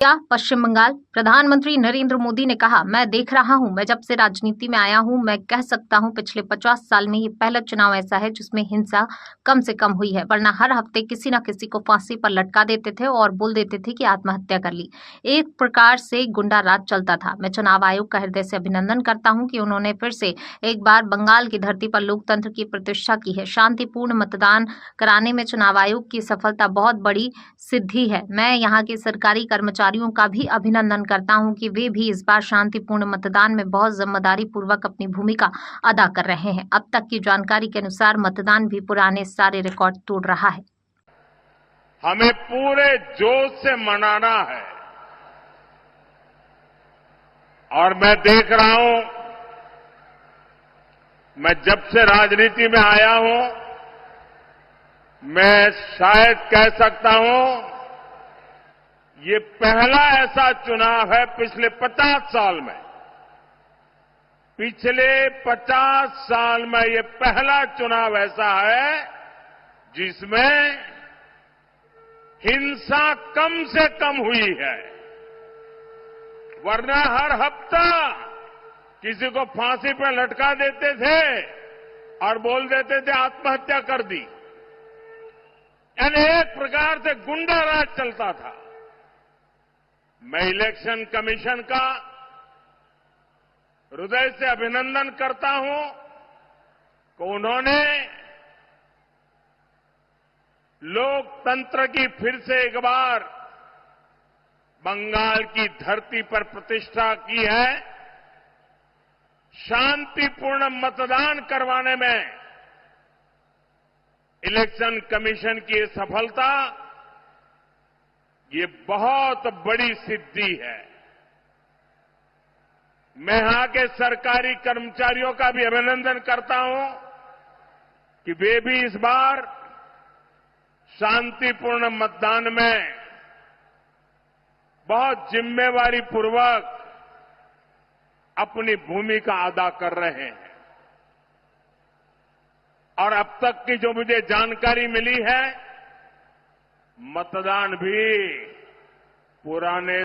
पश्चिम बंगाल। प्रधानमंत्री नरेंद्र मोदी ने कहा, मैं देख रहा हूं, मैं जब से राजनीति में आया हूं, मैं कह सकता हूं पिछले 50 साल में ये पहला चुनाव ऐसा है जिसमें हिंसा कम से कम हुई है, वरना हर हफ्ते किसी न किसी को फांसी पर लटका देते थे और बोल देते थे कि आत्महत्या कर ली। एक प्रकार से गुंडा राज चलता था। मैं चुनाव आयोग का हृदय से अभिनंदन करता हूं कि उन्होंने फिर से एक बार बंगाल की धरती पर लोकतंत्र की प्रतिष्ठा की है। शांतिपूर्ण मतदान कराने में चुनाव आयोग की सफलता बहुत बड़ी सिद्धि है। मैं यहाँ के सरकारी कर्मचारियों का भी अभिनंदन करता हूँ कि वे भी इस बार शांतिपूर्ण मतदान में बहुत जिम्मेदारी पूर्वक अपनी भूमिका अदा कर रहे हैं। अब तक की जानकारी के अनुसार मतदान भी पुराने सारे रिकॉर्ड तोड़ रहा है। हमें पूरे जोश से मनाना है और मैं देख रहा हूं, मैं जब से राजनीति में आया हूं, मैं शायद कह सकता हूं ये पहला ऐसा चुनाव है पिछले 50 साल में, पिछले 50 साल में ये पहला चुनाव ऐसा है जिसमें हिंसा कम से कम हुई है। वरना हर हफ्ता किसी को फांसी पर लटका देते थे और बोल देते थे आत्महत्या कर दी। यानी एक प्रकार से गुंडा राज चलता था। मैं इलेक्शन कमीशन का हृदय से अभिनंदन करता हूं कि उन्होंने लोकतंत्र की फिर से एक बार बंगाल की धरती पर प्रतिष्ठा की है। शांतिपूर्ण मतदान करवाने में इलेक्शन कमीशन की ये सफलता, ये बहुत बड़ी सिद्धि है। मैं यहां के सरकारी कर्मचारियों का भी अभिनंदन करता हूं कि वे भी इस बार शांतिपूर्ण मतदान में बहुत जिम्मेवारी पूर्वक अपनी भूमिका अदा कर रहे हैं। और अब तक की जो मुझे जानकारी मिली है, मतदान भी पुराने